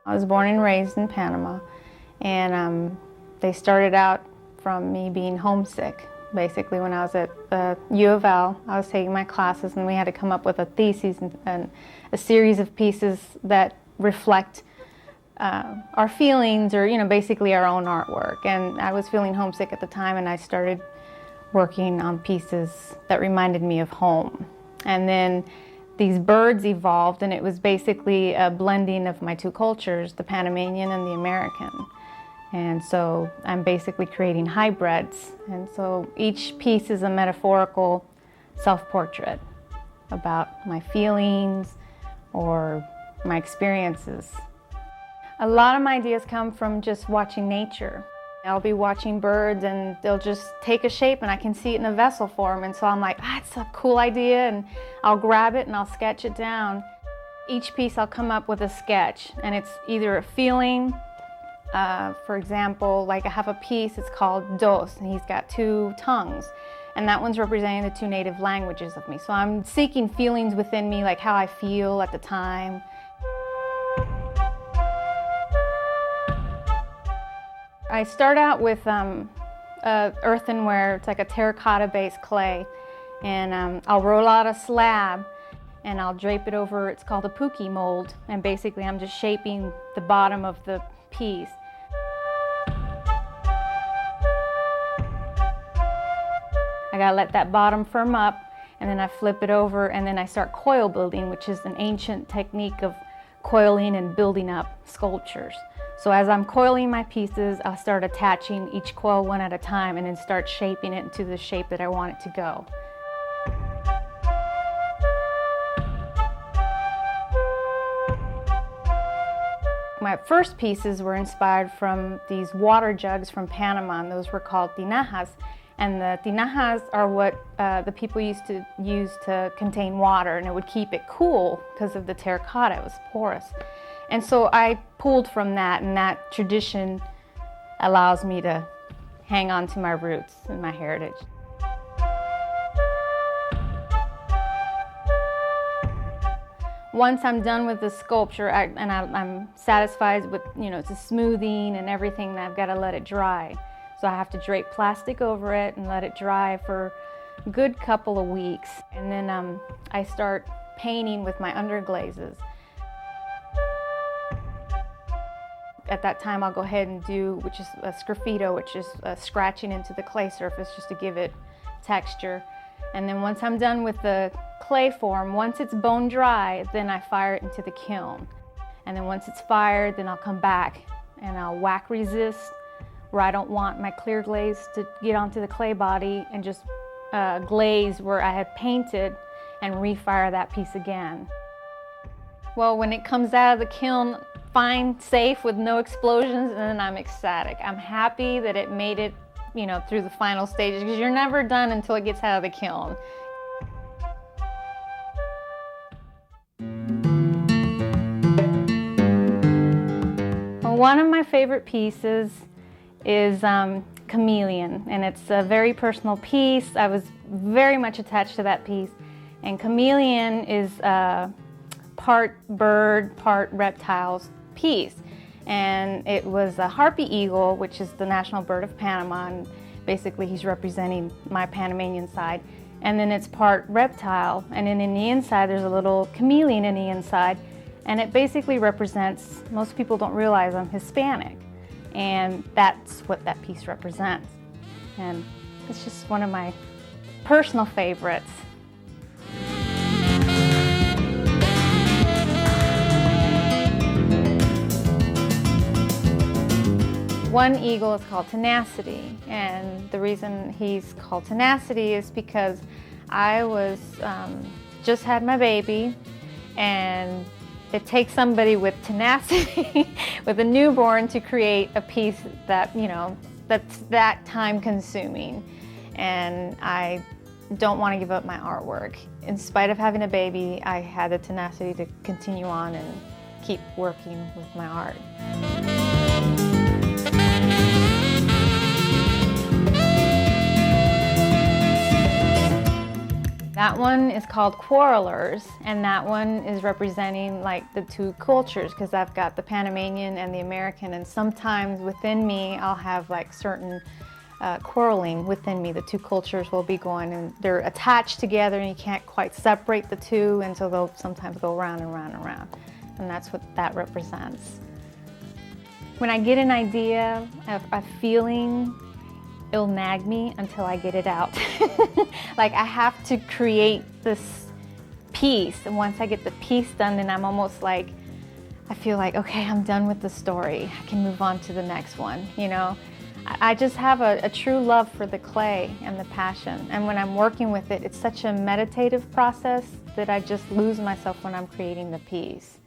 I was born and raised in Panama, and they started out from me being homesick. Basically, when I was at U of L, I was taking my classes, and we had to come up with a thesis and a series of pieces that reflect our feelings, or basically our own artwork. And I was feeling homesick at the time, and I started working on pieces that reminded me of home. And then these birds evolved, and it was basically a blending of my two cultures, the Panamanian and the American. And so I'm basically creating hybrids. And so each piece is a metaphorical self-portrait about my feelings or my experiences. A lot of my ideas come from just watching nature. I'll be watching birds and they'll just take a shape and I can see it in a vessel form, and so I'm like, that's a cool idea, and I'll grab it and I'll sketch it down. Each piece I'll come up with a sketch, and it's either a feeling, for example, like I have a piece, it's called Dos, and he's got two tongues, and that one's representing the two native languages of me. So I'm seeking feelings within me, like how I feel at the time. I start out with earthenware. It's like a terracotta-based clay, and I'll roll out a slab and I'll drape it over. It's called a puki mold, and basically I'm just shaping the bottom of the piece. I gotta let that bottom firm up, and then I flip it over, and then I start coil building, which is an ancient technique of coiling and building up sculptures. So as I'm coiling my pieces, I'll start attaching each coil one at a time and then start shaping it into the shape that I want it to go. My first pieces were inspired from these water jugs from Panama, and those were called tinajas. And the tinajas are what the people used to use to contain water, and it would keep it cool because of the terracotta. It was porous. And so I pulled from that, and that tradition allows me to hang on to my roots and my heritage. Once I'm done with the sculpture, I'm satisfied with, it's a smoothing and everything, and I've got to let it dry. So I have to drape plastic over it and let it dry for a good couple of weeks. And then I start painting with my underglazes. At that time, I'll go ahead and do, which is a sgraffito, which is scratching into the clay surface just to give it texture. And then once I'm done with the clay form, once it's bone dry, then I fire it into the kiln. And then once it's fired, then I'll come back and I'll whack resist where I don't want my clear glaze to get onto the clay body, and just glaze where I had painted and refire that piece again. Well, when it comes out of the kiln, fine, safe, with no explosions, and then I'm ecstatic. I'm happy that it made it, through the final stages, because you're never done until it gets out of the kiln. Well, one of my favorite pieces is Chameleon, and it's a very personal piece. I was very much attached to that piece, and Chameleon is part bird, part reptiles piece. And it was a harpy eagle, which is the national bird of Panama, and basically he's representing my Panamanian side. And then it's part reptile, and then in the inside there's a little chameleon in the inside, and it basically represents, most people don't realize I'm Hispanic, and that's what that piece represents. And it's just one of my personal favorites. One eagle is called Tenacity, and the reason he's called Tenacity is because I was just had my baby, and it takes somebody with tenacity, with a newborn, to create a piece that, that's that time consuming. And I don't want to give up my artwork. In spite of having a baby, I had the tenacity to continue on and keep working with my art. That one is called Quarrelers, and that one is representing like the two cultures, because I've got the Panamanian and the American, and sometimes within me I'll have like certain quarreling within me. The two cultures will be going, and they're attached together and you can't quite separate the two, and so they'll sometimes go round and round and round, and that's what that represents. When I get an idea, a feeling, it'll nag me until I get it out. Like I have to create this piece, and once I get the piece done, then I'm almost like, I feel like, okay, I'm done with the story. I can move on to the next one, you know? I just have a true love for the clay and the passion. And when I'm working with it, it's such a meditative process that I just lose myself when I'm creating the piece.